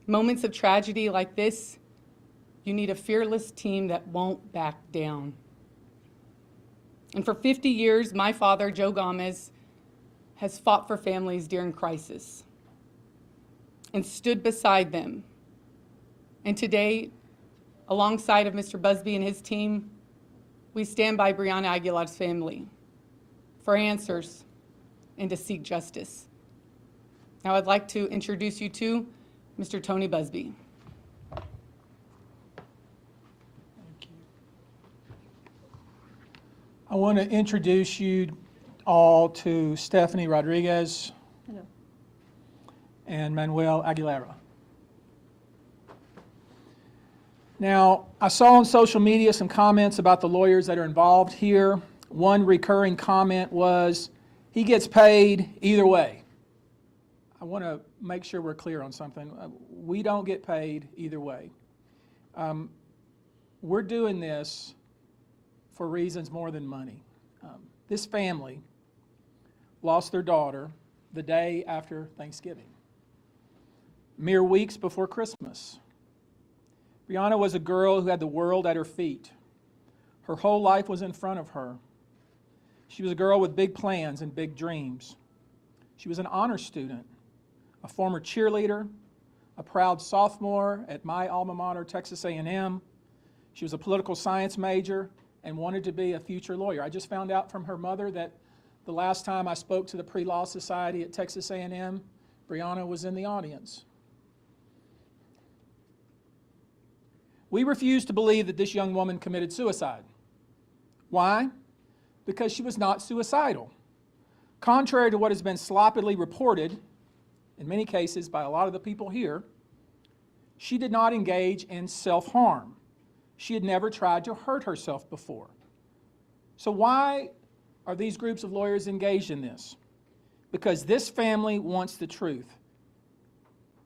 Moments of tragedy like this, you need a fearless team that won't back down. And for 50 years, my father, Joe Gomez, has fought for families during crisis and stood beside them. And today, alongside of Mr. Busby and his team, we stand by Brianna Aguilera's family for answers and to seek justice. Now I'd like to introduce you to Mr. Tony Busby. Thank you. I want to introduce you all to Stephanie Rodriguez. Hello. And Manuel Aguilera. Now, I saw on social media some comments about the lawyers that are involved here. One recurring comment was, he gets paid either way. I want to make sure we're clear on something. We don't get paid either way. We're doing this for reasons more than money. This family lost their daughter the day after Thanksgiving, mere weeks before Christmas. Brianna was a girl who had the world at her feet. Her whole life was in front of her. She was a girl with big plans and big dreams. She was an honor student, a former cheerleader, a proud sophomore at my alma mater, Texas A&M. She was a political science major and wanted to be a future lawyer. I just found out from her mother that the last time I spoke to the Pre-Law Society at Texas A&M, Brianna was in the audience. We refuse to believe that this young woman committed suicide. Why? Because she was not suicidal. Contrary to what has been sloppily reported, in many cases by a lot of the people here, she did not engage in self-harm. She had never tried to hurt herself before. So why are these groups of lawyers engaged in this? Because this family wants the truth.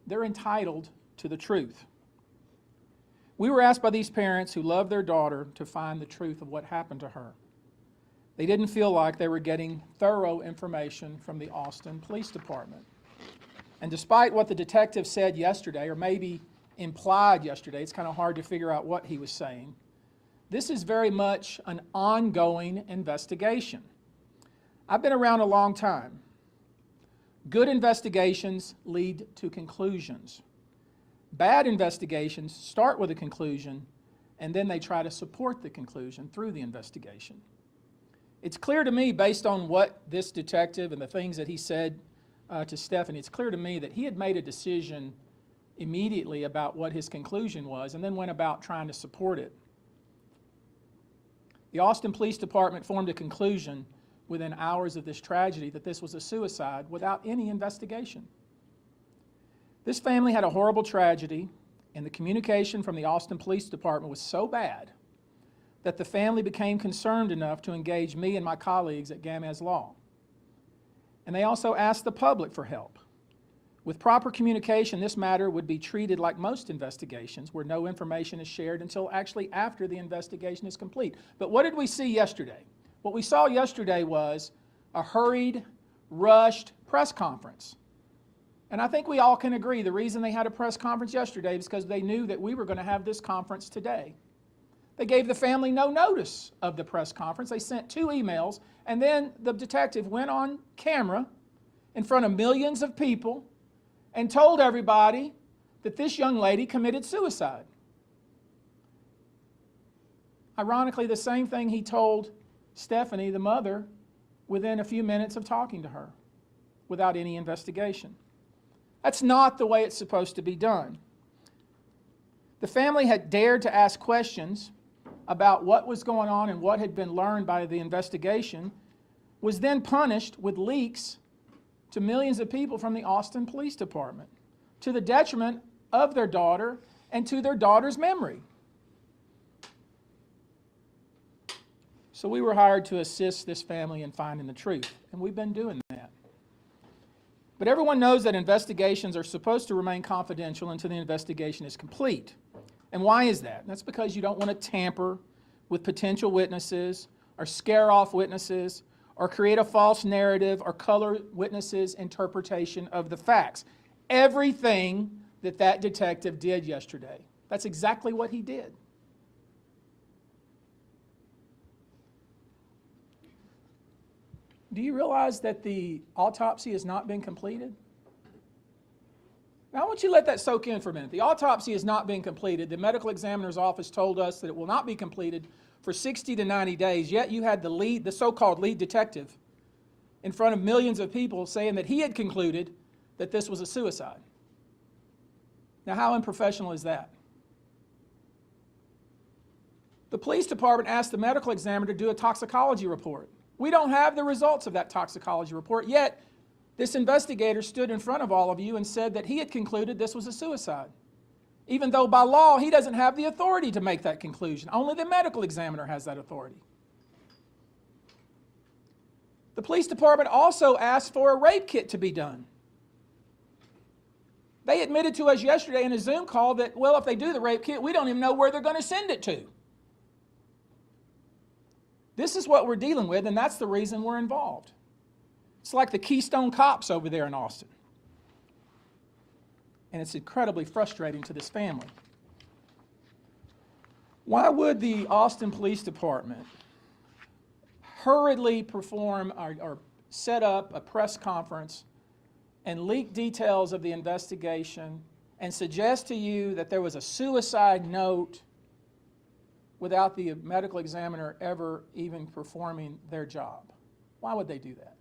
They're entitled to the truth. We were asked by these parents who love their daughter to find the truth of what happened to her. They didn't feel like they were getting thorough information from the Austin Police Department. And despite what the detective said yesterday, or maybe implied yesterday, it's kind of hard to figure out what he was saying, this is very much an ongoing investigation. I've been around a long time. Good investigations lead to conclusions. Bad investigations start with a conclusion, and then they try to support the conclusion through the investigation. It's clear to me, based on what this detective and the things that he said to Stephanie, it's clear to me that he had made a decision immediately about what his conclusion was and then went about trying to support it. The Austin Police Department formed a conclusion within hours of this tragedy that this was a suicide without any investigation. This family had a horrible tragedy, and the communication from the Austin Police Department was so bad that the family became concerned enough to engage me and my colleagues at Gamez Law. And they also asked the public for help. With proper communication, this matter would be treated like most investigations, where no information is shared until actually after the investigation is complete. But what did we see yesterday? What we saw yesterday was a hurried, rushed press conference. And I think we all can agree the reason they had a press conference yesterday is because they knew that we were going to have this conference today. They gave the family no notice of the press conference. They sent 2 emails, and then the detective went on camera in front of millions of people and told everybody that this young lady committed suicide. Ironically, the same thing he told Stephanie, the mother, within a few minutes of talking to her, without any investigation. That's not the way it's supposed to be done. The family had dared to ask questions about what was going on and what had been learned by the investigation, was then punished with leaks to millions of people from the Austin Police Department, to the detriment of their daughter and to their daughter's memory. So we were hired to assist this family in finding the truth, and we've been doing that. But everyone knows that investigations are supposed to remain confidential until the investigation is complete. And why is that? That's because you don't want to tamper with potential witnesses or scare off witnesses or create a false narrative or color witnesses' interpretation of the facts. Everything that detective did yesterday. That's exactly what he did. Do you realize that the autopsy has not been completed? Now, I want you to let that soak in for a minute. The autopsy has not been completed. The medical examiner's office told us that it will not be completed for 60 to 90 days, yet you had the so-called lead detective, in front of millions of people saying that he had concluded that this was a suicide. Now, how unprofessional is that? The police department asked the medical examiner to do a toxicology report. We don't have the results of that toxicology report, yet this investigator stood in front of all of you and said that he had concluded this was a suicide, even though by law he doesn't have the authority to make that conclusion. Only the medical examiner has that authority. The police department also asked for a rape kit to be done. They admitted to us yesterday in a Zoom call that, well, if they do the rape kit, we don't even know where they're going to send it to. This is what we're dealing with, and that's the reason we're involved. It's like the Keystone Cops over there in Austin. And it's incredibly frustrating to this family. Why would the Austin Police Department hurriedly perform or set up a press conference and leak details of the investigation and suggest to you that there was a suicide note without the medical examiner ever even performing their job? Why would they do that?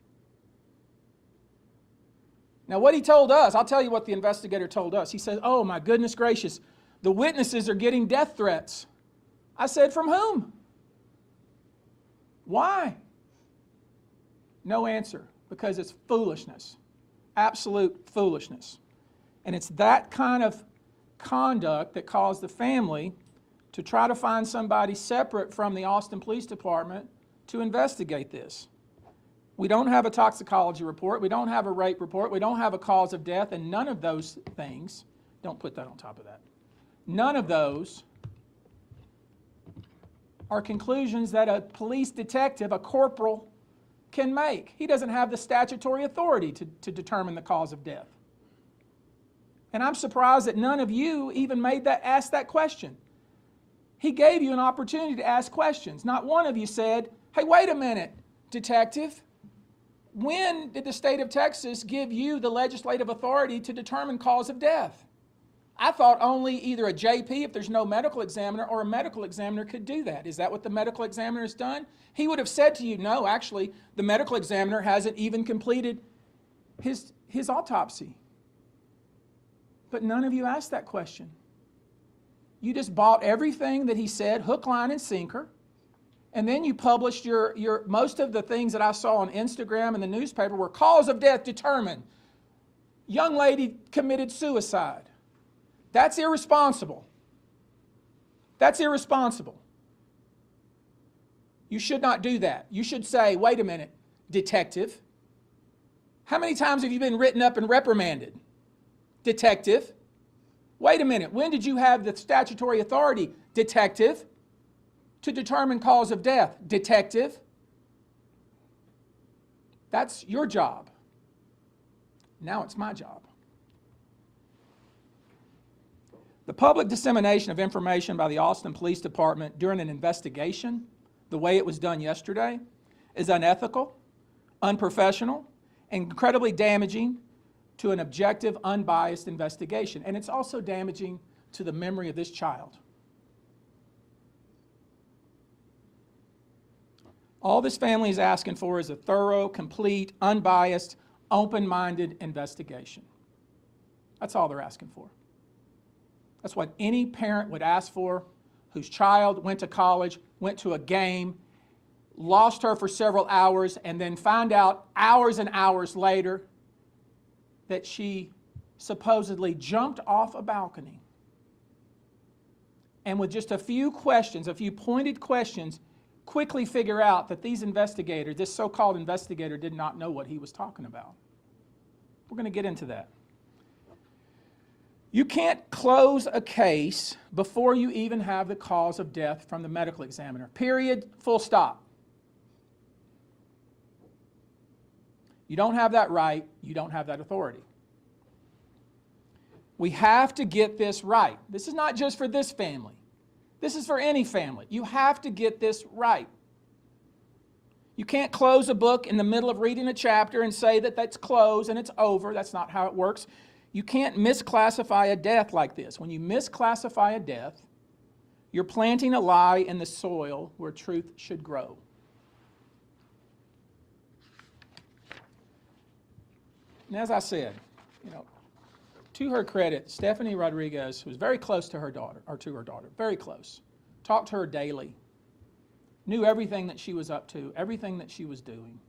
Now, what he told us, I'll tell you what the investigator told us. He said, oh my goodness gracious, the witnesses are getting death threats. I said, from whom? Why? No answer, because it's foolishness, absolute foolishness. And it's that kind of conduct that caused the family to try to find somebody separate from the Austin Police Department to investigate this. We don't have a toxicology report, we don't have a rape report, we don't have a cause of death, and none of those things, don't put that on top of that, none of those are conclusions that a police detective, a corporal, can make. He doesn't have the statutory authority to determine the cause of death. And I'm surprised that none of you even asked that question. He gave you an opportunity to ask questions. Not one of you said, hey, wait a minute, detective. When did the state of Texas give you the legislative authority to determine cause of death? I thought only either a JP, if there's no medical examiner, or a medical examiner could do that. Is that what the medical examiner has done? He would have said to you, no, actually, the medical examiner hasn't even completed his autopsy. But none of you asked that question. You just bought everything that he said, hook, line, and sinker. And then you published your most of the things that I saw on Instagram and the newspaper were cause of death determined. Young lady committed suicide. That's irresponsible. That's irresponsible. You should not do that. You should say, wait a minute, detective. How many times have you been written up and reprimanded? Detective. Wait a minute, when did you have the statutory authority, detective, to determine cause of death? Detective. That's your job. Now it's my job. The public dissemination of information by the Austin Police Department during an investigation, the way it was done yesterday, is unethical, unprofessional, and incredibly damaging to an objective, unbiased investigation. And it's also damaging to the memory of this child. All this family is asking for is a thorough, complete, unbiased, open-minded investigation. That's all they're asking for. That's what any parent would ask for whose child went to college, went to a game, lost her for several hours, and then found out hours and hours later that she supposedly jumped off a balcony. And with just a few questions, a few pointed questions, quickly figure out that these investigators, this so-called investigator, did not know what he was talking about. We're going to get into that. You can't close a case before you even have the cause of death from the medical examiner. Period, full stop. You don't have that right, you don't have that authority. We have to get this right. This is not just for this family. This is for any family. You have to get this right. You can't close a book in the middle of reading a chapter and say that that's closed and it's over. That's not how it works. You can't misclassify a death like this. When you misclassify a death, you're planting a lie in the soil where truth should grow. And as I said, to her credit, Stephanie Rodriguez was very close to her daughter, very close. Talked to her daily. Knew everything that she was up to, everything that she was doing.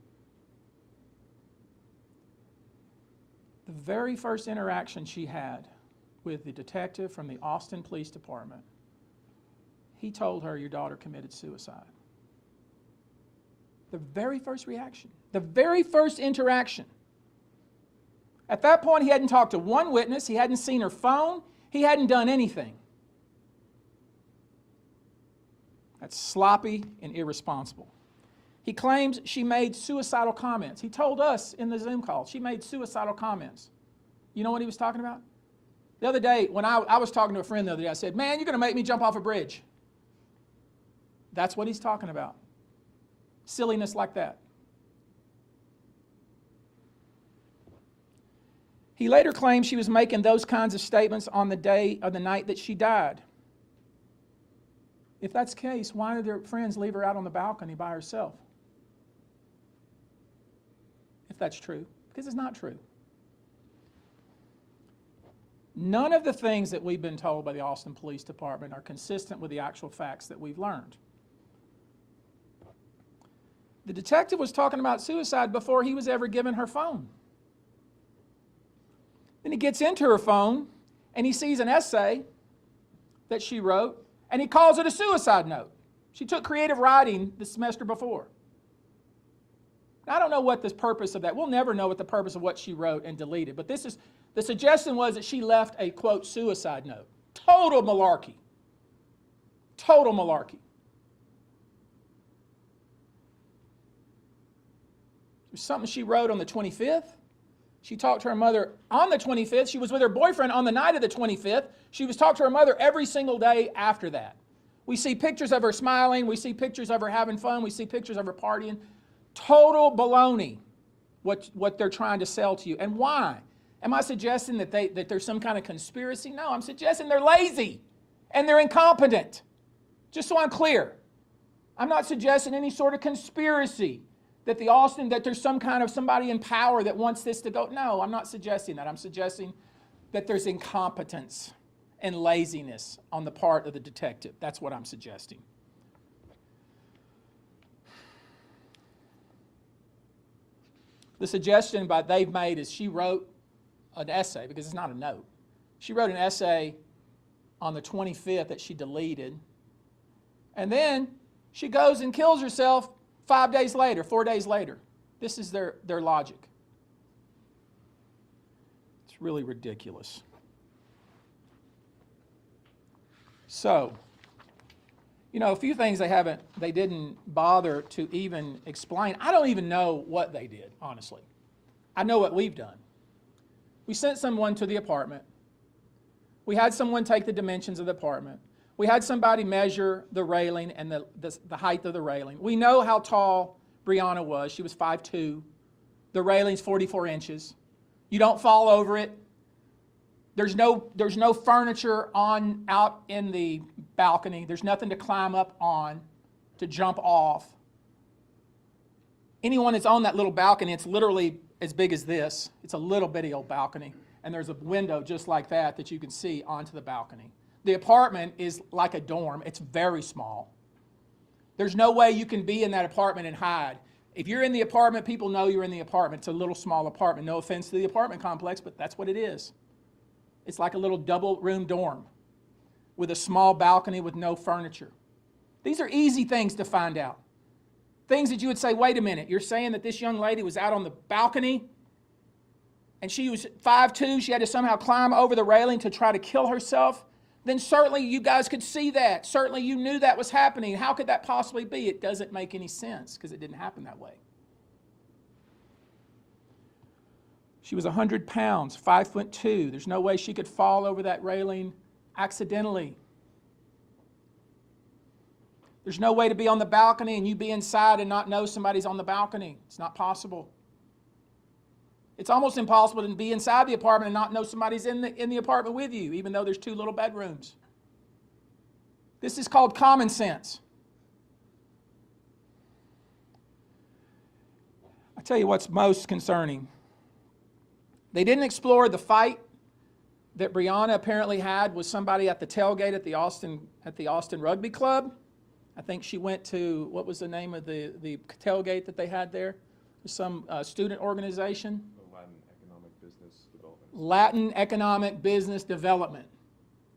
The very first interaction she had with the detective from the Austin Police Department, he told her, your daughter committed suicide. The very first reaction, the very first interaction. At that point, he hadn't talked to one witness, he hadn't seen her phone, he hadn't done anything. That's sloppy and irresponsible. He claims she made suicidal comments. He told us in the Zoom call, she made suicidal comments. You know what he was talking about? The other day, when I was talking to a friend the other day, I said, man, you're going to make me jump off a bridge. That's what he's talking about. Silliness like that. He later claimed she was making those kinds of statements on the day or the night that she died. If that's the case, why did their friends leave her out on the balcony by herself? If that's true, because it's not true. None of the things that we've been told by the Austin Police Department are consistent with the actual facts that we've learned. The detective was talking about suicide before he was ever given her phone. Then he gets into her phone and he sees an essay that she wrote, and he calls it a suicide note. She took creative writing the semester before. Now, I don't know what the purpose of that. We'll never know what the purpose of what she wrote and deleted. But the suggestion was that she left a, quote, suicide note. Total malarkey. Total malarkey. It was something she wrote on the 25th. She talked to her mother on the 25th. She was with her boyfriend on the night of the 25th. She was talking to her mother every single day after that. We see pictures of her smiling. We see pictures of her having fun. We see pictures of her partying. Total baloney, what they're trying to sell to you. And why? Am I suggesting that there's some kind of conspiracy? No, I'm suggesting they're lazy and they're incompetent. Just so I'm clear. I'm not suggesting any sort of conspiracy. That there's some kind of somebody in power that wants this to go. No, I'm not suggesting that. I'm suggesting that there's incompetence and laziness on the part of the detective. That's what I'm suggesting. The suggestion they've made is she wrote an essay, because it's not a note. She wrote an essay on the 25th that she deleted. And then she goes and kills herself 5 days later, 4 days later. This is their logic. It's really ridiculous. So, a few things they didn't bother to even explain. I don't even know what they did, honestly. I know what we've done. We sent someone to the apartment. We had someone take the dimensions of the apartment. We had somebody measure the railing and the height of the railing. We know how tall Brianna was. She was 5'2". The railing's 44 inches. You don't fall over it. There's no furniture out in the balcony. There's nothing to climb up on, to jump off. Anyone that's on that little balcony, it's literally as big as this. It's a little bitty old balcony. And there's a window just like that you can see onto the balcony. The apartment is like a dorm. It's very small. There's no way you can be in that apartment and hide. If you're in the apartment, people know you're in the apartment. It's a little small apartment. No offense to the apartment complex, but that's what it is. It's like a little double-room dorm with a small balcony with no furniture. These are easy things to find out. Things that you would say, wait a minute, you're saying that this young lady was out on the balcony and she was 5'2", she had to somehow climb over the railing to try to kill herself? Then certainly you guys could see that. Certainly you knew that was happening. How could that possibly be? It doesn't make any sense because it didn't happen that way. She was 100 pounds, 5'2". There's no way she could fall over that railing accidentally. There's no way to be on the balcony and you be inside and not know somebody's on the balcony. It's not possible. It's almost impossible to be inside the apartment and not know somebody's in the apartment with you, even though there's 2 little bedrooms. This is called common sense. I tell you what's most concerning. They didn't explore the fight that Brianna apparently had with somebody at the tailgate at the Austin Rugby Club. I think she went to, what was the name of the tailgate that they had there? Some student organization. Latin Economic Business Development. Latin Economic Business Development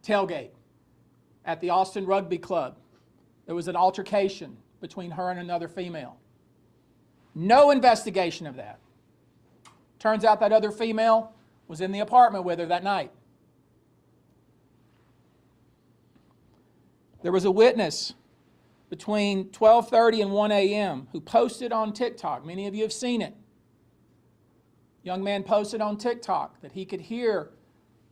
tailgate at the Austin Rugby Club. There was an altercation between her and another female. No investigation of that. Turns out that other female was in the apartment with her that night. There was a witness between 12:30 and 1 a.m. who posted on TikTok. Many of you have seen it. Young man posted on TikTok that he could hear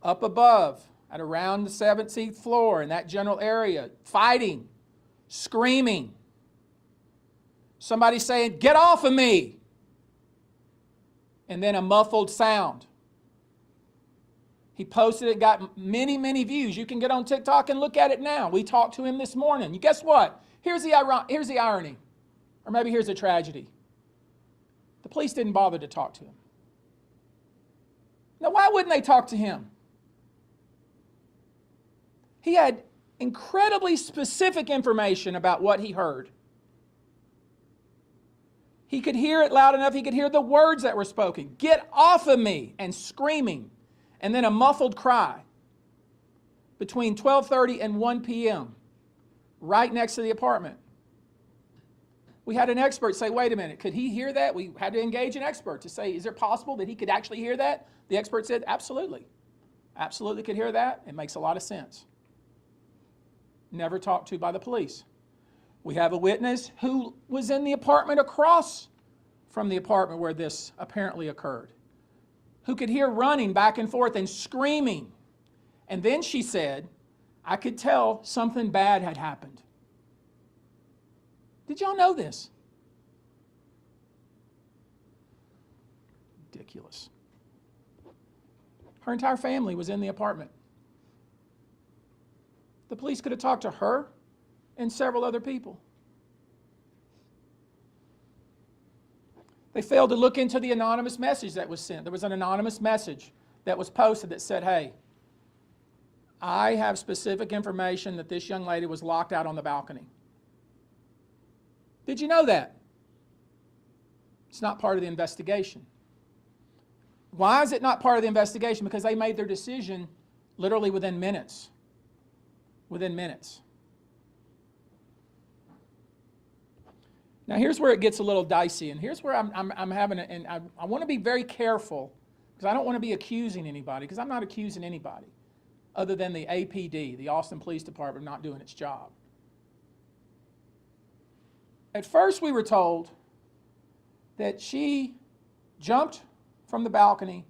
up above at around the 17th floor in that general area fighting, screaming. Somebody saying, "Get off of me!" And then a muffled sound. He posted it, got many, many views. You can get on TikTok and look at it now. We talked to him this morning. You guess what? Here's the irony. Or maybe here's the tragedy. The police didn't bother to talk to him. Now, why wouldn't they talk to him? He had incredibly specific information about what he heard. He could hear it loud enough, he could hear the words that were spoken. "Get off of me!" and screaming. And then a muffled cry between 12:30 and 1 p.m. right next to the apartment. We had an expert say, wait a minute, could he hear that? We had to engage an expert to say, is it possible that he could actually hear that? The expert said, absolutely. Absolutely could hear that. It makes a lot of sense. Never talked to by the police. We have a witness who was in the apartment across from the apartment where this apparently occurred, who could hear running back and forth and screaming. And then she said, I could tell something bad had happened. Did y'all know this? Ridiculous. Her entire family was in the apartment. The police could have talked to her and several other people. They failed to look into the anonymous message that was sent. There was an anonymous message that was posted that said, hey, I have specific information that this young lady was locked out on the balcony. Did you know that? It's not part of the investigation. Why is it not part of the investigation? Because they made their decision literally within minutes. Within minutes. Now here's where it gets a little dicey, and here's where I'm having it, and I want to be very careful because I don't want to be accusing anybody, because I'm not accusing anybody other than the APD, the Austin Police Department, not doing its job. At first we were told that she jumped from the balcony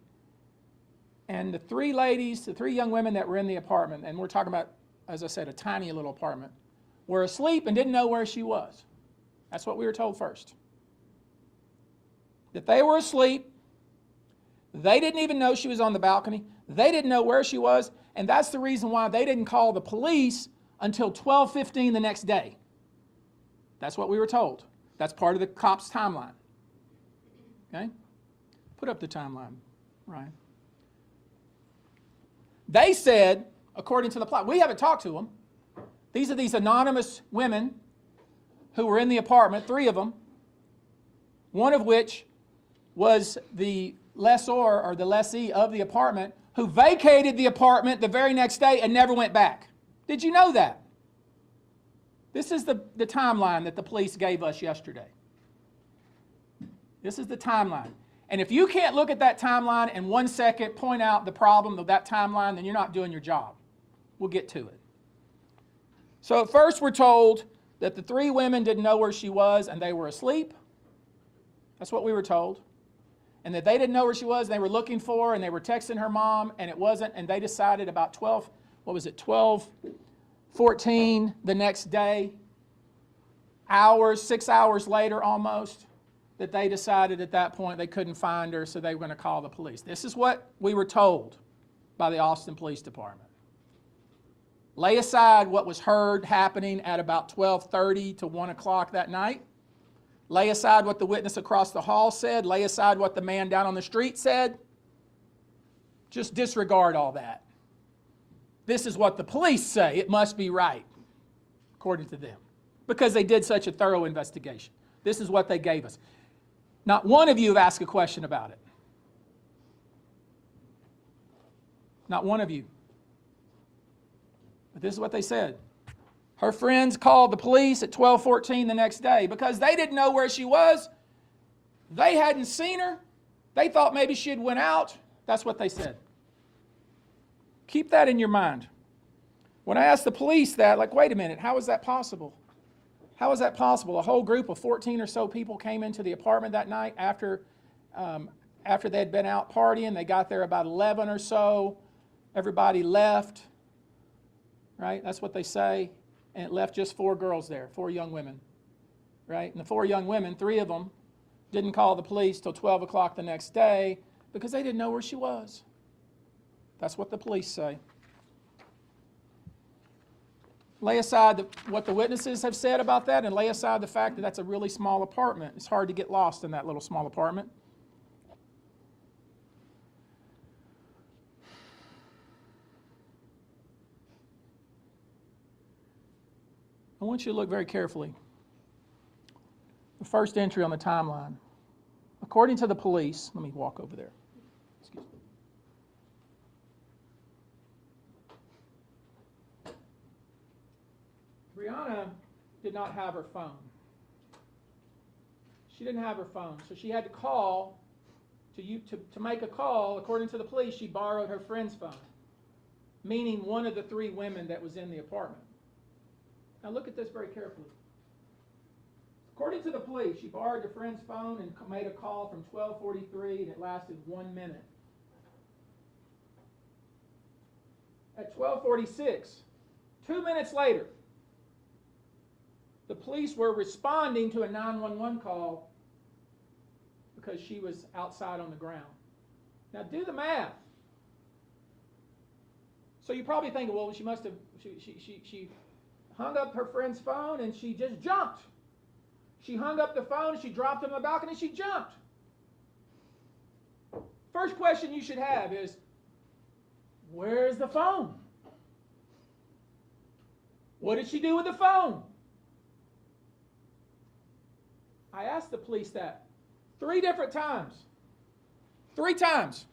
and the three young women that were in the apartment, and we're talking about, as I said, a tiny little apartment, were asleep and didn't know where she was. That's what we were told first. That they were asleep, they didn't even know she was on the balcony, they didn't know where she was, and that's the reason why they didn't call the police until 12:15 the next day. That's what we were told. That's part of the cop's timeline. Okay? Put up the timeline, Ryan. They said, according to the plot, we haven't talked to them. These are these anonymous women who were in the apartment, 3 of them, one of which was the lessor or the lessee of the apartment, who vacated the apartment the very next day and never went back. Did you know that? This is the timeline that the police gave us yesterday. This is the timeline. And if you can't look at that timeline and 1 second point out the problem of that timeline, then you're not doing your job. We'll get to it. So at first we're told that the 3 women didn't know where she was and they were asleep. That's what we were told. and that they didn't know where she was, and they were looking for her, and they were texting her mom, and it wasn't, and they decided about 12:14 the next day, 6 hours later almost, that they decided at that point they couldn't find her, so they were going to call the police. This is what we were told by the Austin Police Department. Lay aside what was heard happening at about 12:30 to 1 o'clock that night. Lay aside what the witness across the hall said. Lay aside what the man down on the street said. Just disregard all that. This is what the police say. It must be right, according to them, because they did such a thorough investigation. This is what they gave us. Not one of you have asked a question about it. Not one of you. But this is what they said. Her friends called the police at 12:14 the next day because they didn't know where she was. They hadn't seen her. They thought maybe she had went out. That's what they said. Keep that in your mind. When I asked the police that, like, wait a minute, how is that possible? How is that possible? A whole group of 14 or so people came into the apartment that night after they had been out partying. They got there about 11 or so. Everybody left, right? That's what they say. And it left just 4 girls there, 4 young women, right? And the 4 young women, 3 of them didn't call the police till 12 o'clock the next day because they didn't know where she was. That's what the police say. Lay aside what the witnesses have said about that, and lay aside the fact that that's a really small apartment. It's hard to get lost in that little small apartment. I want you to look very carefully. The first entry on the timeline. According to the police, let me walk over there. Excuse me. Brianna did not have her phone. She didn't have her phone, so she had to call. To make a call, according to the police, she borrowed her friend's phone, meaning one of the 3 women that was in the apartment. Now look at this very carefully. According to the police, she borrowed her friend's phone and made a call from 12:43, and it lasted 1 minute. At 12:46, 2 minutes later, the police were responding to a 911 call because she was outside on the ground. Now do the math. So you're probably thinking, well, she must have, she hung up her friend's phone and she just jumped. She hung up the phone and she dropped it on the balcony and she jumped. First question you should have is, where's the phone? What did she do with the phone? I asked the police that 3 different times. 3 times.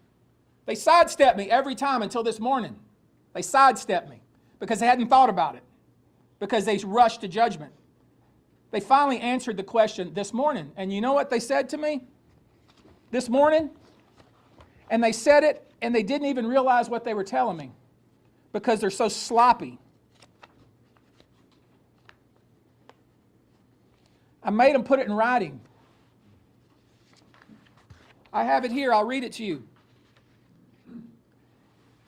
They sidestepped me every time until this morning. They sidestepped me because they hadn't thought about it, because they rushed to judgment. They finally answered the question this morning. And you know what they said to me this morning? And they said it, and they didn't even realize what they were telling me because they're so sloppy. I made them put it in writing. I have it here. I'll read it to you.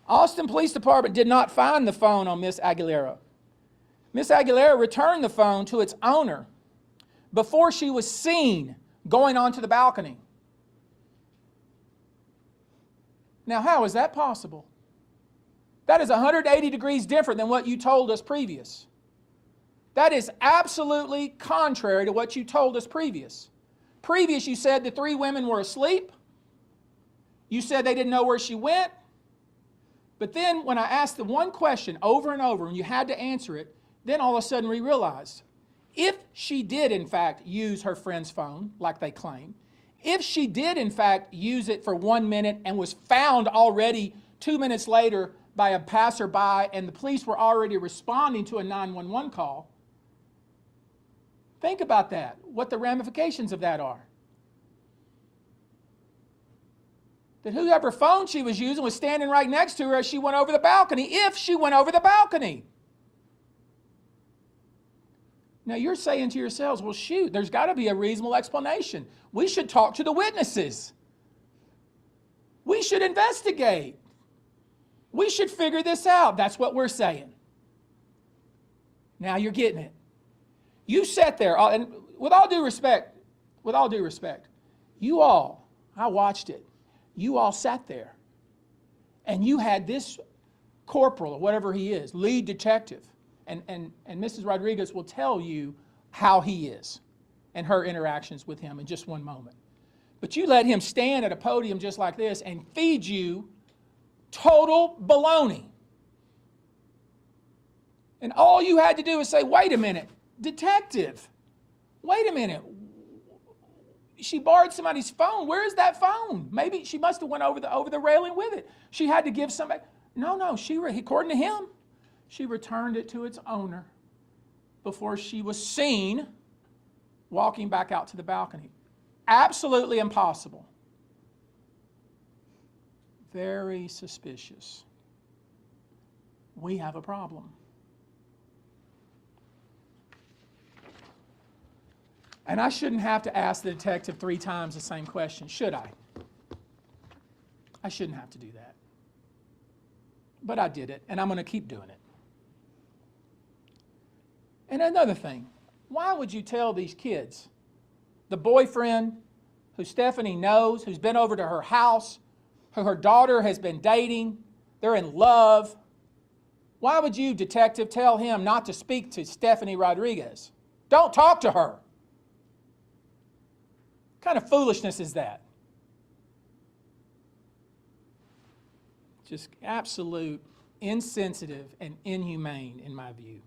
Austin Police Department did not find the phone on Miss Aguilera. Miss Aguilera returned the phone to its owner before she was seen going onto the balcony. Now, how is that possible? That is 180 degrees different than what you told us previous. That is absolutely contrary to what you told us previous. Previous, you said the 3 women were asleep. You said they didn't know where she went. But then when I asked the one question over and over and you had to answer it, then all of a sudden we realized, if she did in fact use her friend's phone, like they claim, if she did in fact use it for 1 minute and was found already 2 minutes later by a passerby and the police were already responding to a 911 call, think about that, what the ramifications of that are. That whoever phone she was using was standing right next to her as she went over the balcony, if she went over the balcony. Now you're saying to yourselves, well, shoot, there's got to be a reasonable explanation. We should talk to the witnesses. should investigate. We should figure this out. That's what we're saying. Now you're getting it. You sat there, and with all due respect, you all, I watched it, you all sat there, and you had this corporal, or whatever he is, lead detective, and Mrs. Rodriguez will tell you how he is and her interactions with him in just one moment. But you let him stand at a podium just like this and feed you total baloney. And all you had to do is say, wait a minute, detective, wait a minute. She borrowed somebody's phone. Where is that phone? Maybe she must have went over the railing with it. She had to give somebody. No, according to him, she returned it to its owner before she was seen walking back out to the balcony. Absolutely impossible. Very suspicious. We have a problem. And I shouldn't have to ask the detective 3 times the same question, should I? I shouldn't have to do that. But I did it, and I'm going to keep doing it. And another thing, why would you tell these kids, the boyfriend who Stephanie knows, who's been over to her house, who her daughter has been dating, they're in love, why would you, detective, tell him not to speak to Stephanie Rodriguez? Don't talk to her. What kind of foolishness is that? Just absolute insensitive and inhumane in my view.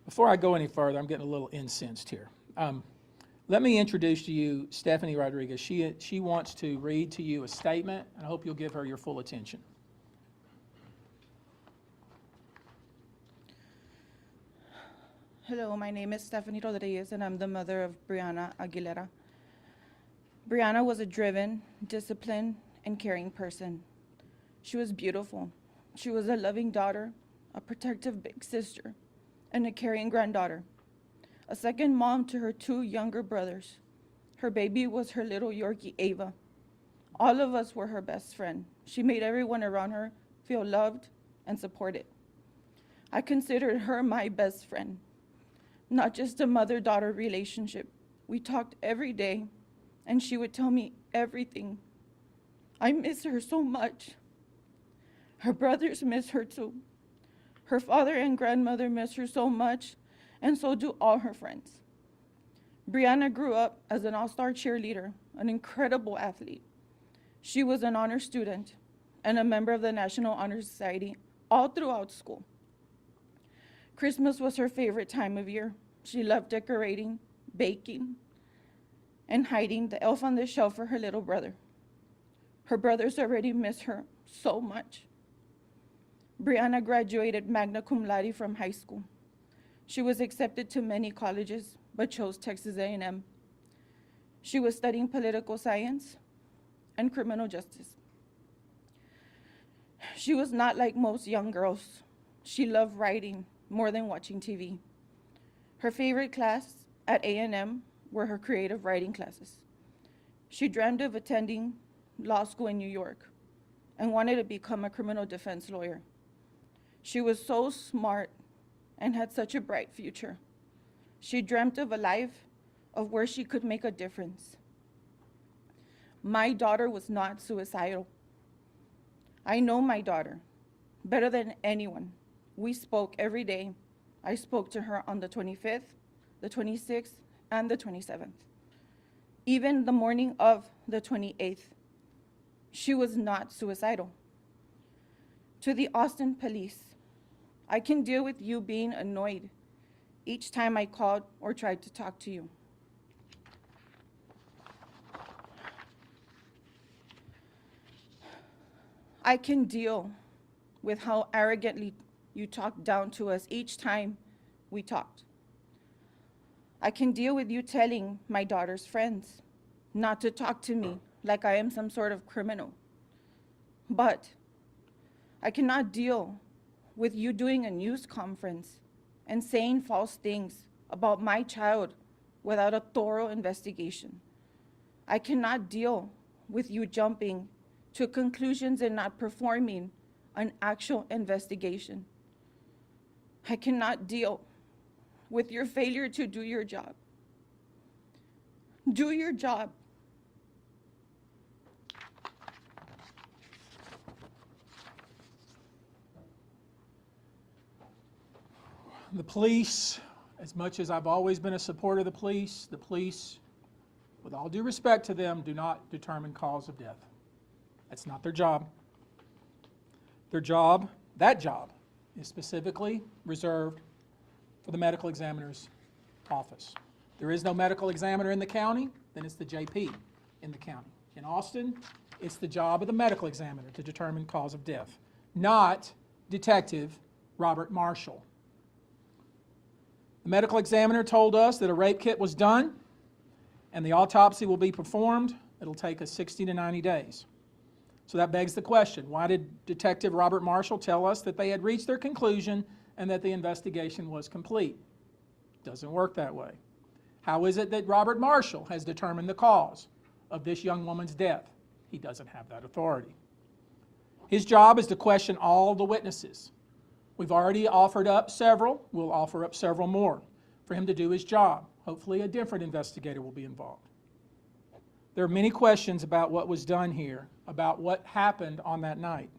Before I go any further, I'm getting a little incensed here. Let me introduce to you Stephanie Rodriguez. She wants to read to you a statement, and I hope you'll give her your full attention. Hello, my name is Stephanie Rodriguez, and I'm the mother of Brianna Aguilera. Brianna was a driven, disciplined, and caring person. She was beautiful. She was a loving daughter, a protective big sister, and a caring granddaughter. A second mom to her 2 younger brothers. Her baby was her little Yorkie, Ava. All of us were her best friend. She made everyone around her feel loved and supported. I considered her my best friend, not just a mother-daughter relationship. We talked every day, and she would tell me everything. I miss her so much. Her brothers miss her too. Her father and grandmother miss her so much, and so do all her friends. Brianna grew up as an all-star cheerleader, an incredible athlete. She was an honor student and a member of the National Honor Society all throughout school. Christmas was her favorite time of year. She loved decorating, baking, and hiding the elf on the shelf for her little brother. Her brothers already miss her so much. Brianna graduated magna cum laude from high school. She was accepted to many colleges, but chose Texas A&M. She was studying political science and criminal justice. She was not like most young girls. She loved writing more than watching TV. Her favorite class at A&M were her creative writing classes. She dreamed of attending law school in New York and wanted to become a criminal defense lawyer. She was so smart and had such a bright future. She dreamt of a life of where she could make a difference. My daughter was not suicidal. I know my daughter better than anyone. We spoke every day. I spoke to her on the 25th, the 26th, and the 27th. Even the morning of the 28th, she was not suicidal. To the Austin police, I can deal with you being annoyed each time I called or tried to talk to you. I can deal with how arrogantly you talked down to us each time we talked. I can deal with you telling my daughter's friends not to talk to me like I am some sort of criminal. But I cannot deal with you doing a news conference and saying false things about my child without a thorough investigation. I cannot deal with you jumping to conclusions and not performing an actual investigation. I cannot deal with your failure to do your job. Do your job. The police, as much as I've always been a supporter of the police, with all due respect to them, do not determine cause of death. That's not their job. Their job, that job, is specifically reserved for the medical examiner's office. There is no medical examiner in the county, then it's the JP in the county. In Austin, it's the job of the medical examiner to determine cause of death, not Detective Robert Marshall. The medical examiner told us that a rape kit was done and the autopsy will be performed. It'll take us 60 to 90 days. So that begs the question, why did Detective Robert Marshall tell us that they had reached their conclusion and that the investigation was complete? Doesn't work that way. How is it that Robert Marshall has determined the cause of this young woman's death? He doesn't have that authority. His job is to question all the witnesses. We've already offered up several. We'll offer up several more for him to do his job. Hopefully a different investigator will be involved. There are many questions about what was done here, about what happened on that night.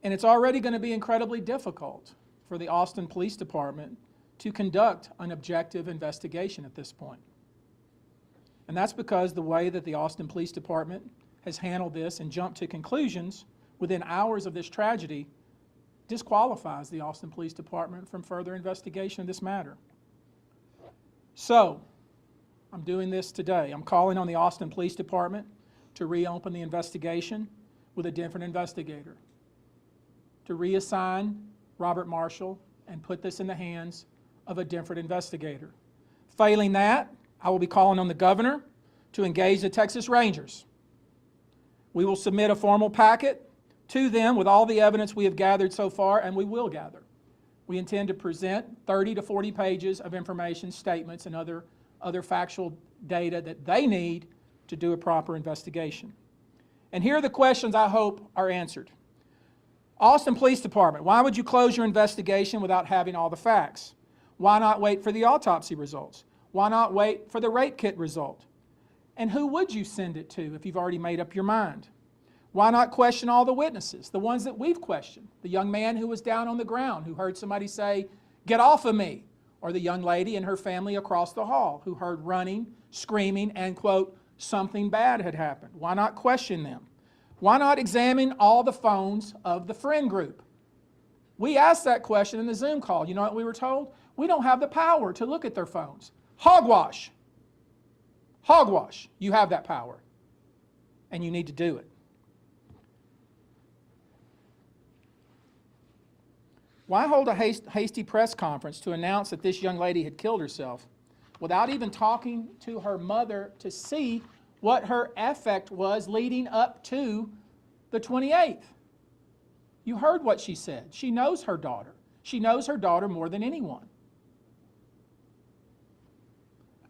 And it's already going to be incredibly difficult for the Austin Police Department to conduct an objective investigation at this point. And that's because the way that the Austin Police Department has handled this and jumped to conclusions within hours of this tragedy disqualifies the Austin Police Department from further investigation of this matter. So, I'm doing this today. I'm calling on the Austin Police Department to reopen the investigation with a different investigator, to reassign Robert Marshall and put this in the hands of a different investigator. Failing that, I will be calling on the governor to engage the Texas Rangers. We will submit a formal packet to them with all the evidence we have gathered so far, and we will gather. We intend to present 30 to 40 pages of information, statements, and other factual data that they need to do a proper investigation. And here are the questions I hope are answered. Austin Police Department, why would you close your investigation without having all the facts? Why not wait for the autopsy results? Why not wait for the rape kit result? And who would you send it to if you've already made up your mind? Why not question all the witnesses, the ones that we've questioned? The young man who was down on the ground, who heard somebody say, "Get off of me," or the young lady and her family across the hall who heard running, screaming, and, quote, something bad had happened. Why not question them? Why not examine all the phones of the friend group? We asked that question in the Zoom call. You know what we were told? We don't have the power to look at their phones. Hogwash. Hogwash. You have that power, and you need to do it. Why hold a hasty press conference to announce that this young lady had killed herself without even talking to her mother to see what her affect was leading up to the 28th? You heard what she said. She knows her daughter. She knows her daughter more than anyone.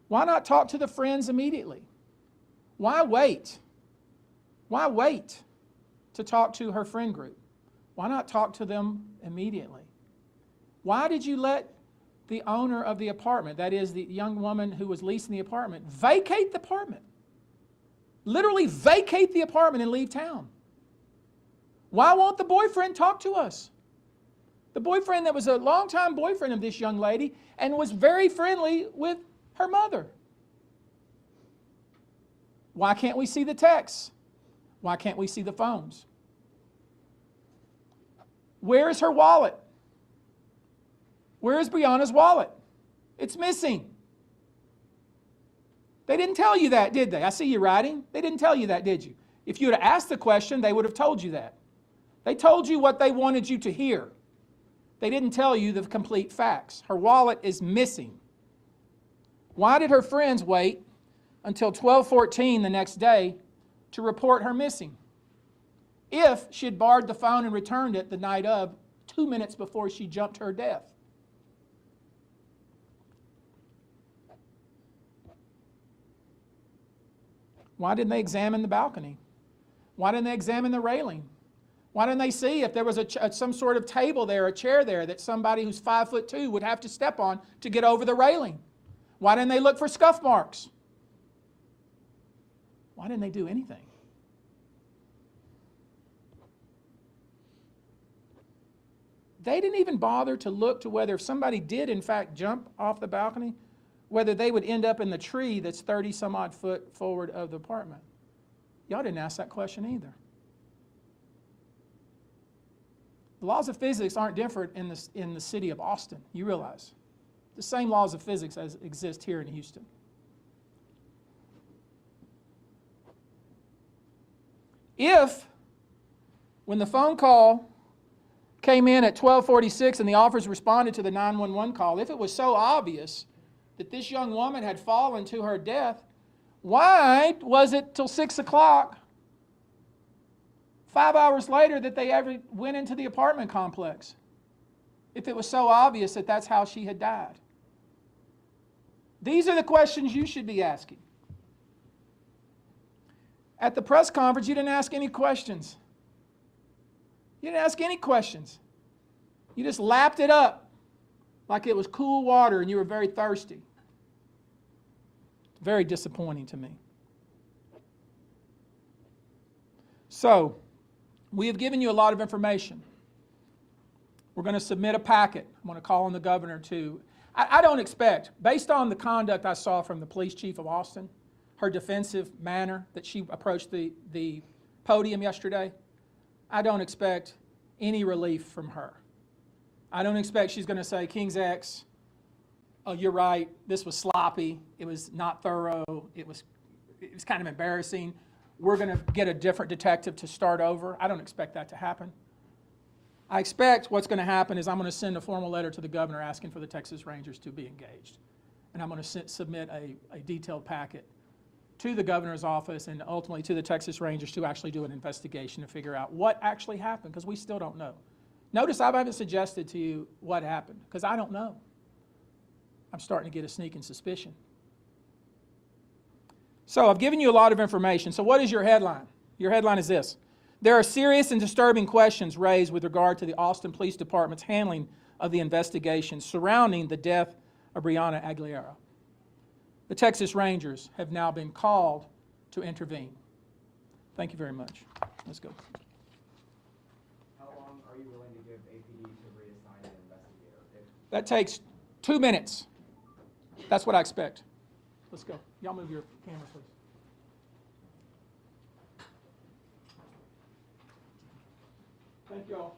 Why not talk to the friends immediately? Why wait? Why wait to talk to her friend group? Why not talk to them immediately? Why did you let the owner of the apartment, that is the young woman who was leasing the apartment, vacate the apartment? Literally vacate the apartment and leave town. Why won't the boyfriend talk to us? The boyfriend that was a longtime boyfriend of this young lady and was very friendly with her mother. Why can't we see the texts? Why can't we see the phones? Where is her wallet? Where is Brianna's wallet? It's missing. They didn't tell you that, did they? I see you writing. They didn't tell you that, did you? If you had asked the question, they would have told you that. They told you what they wanted you to hear. They didn't tell you the complete facts. Her wallet is missing. Why did her friends wait until 12:14 the next day to report her missing? If she had barred the phone and returned it the night of, 2 minutes before she jumped to her death. Why didn't they examine the balcony? Why didn't they examine the railing? Why didn't they see if there was some sort of table there, a chair there that somebody who's 5'2" would have to step on to get over the railing? Why didn't they look for scuff marks? Why didn't they do anything? They didn't even bother to look to whether if somebody did in fact jump off the balcony, whether they would end up in the tree that's 30 some odd foot forward of the apartment. Y'all didn't ask that question either. The laws of physics aren't different in the city of Austin, you realize. The same laws of physics as exist here in Houston. If, when the phone call came in at 12:46 and the officers responded to the 911 call, if it was so obvious that this young woman had fallen to her death, why was it till 6 o'clock, 5 hours later, that they ever went into the apartment complex? If it was so obvious that that's how she had died. These are the questions you should be asking. At the press conference, you didn't ask any questions. You didn't ask any questions. You just lapped it up like it was cool water and you were very thirsty. Very disappointing to me. So, we have given you a lot of information. We're going to submit a packet. I'm going to call on the governor to... I don't expect, based on the conduct I saw from the police chief of Austin, her defensive manner that she approached the podium yesterday, I don't expect any relief from her. I don't expect she's going to say, King's X, oh, you're right, this was sloppy, it was not thorough, it was kind of embarrassing, we're going to get a different detective to start over. I don't expect that to happen. I expect what's going to happen is I'm going to send a formal letter to the governor asking for the Texas Rangers to be engaged. And I'm going to submit a detailed packet to the governor's office and ultimately to the Texas Rangers to actually do an investigation to figure out what actually happened, because we still don't know. Notice I haven't suggested to you what happened, because I don't know. I'm starting to get a sneaking suspicion. So I've given you a lot of information. So what is your headline? Your headline is this: there are serious and disturbing questions raised with regard to the Austin Police Department's handling of the investigation surrounding the death of Brianna Aguilera. The Texas Rangers have now been called to intervene. Thank you very much. Let's go. How long are you willing to give APD to reassign an investigator? That takes 2 minutes. That's what I expect. Let's go. Y'all move your cameras, please. Thank you all.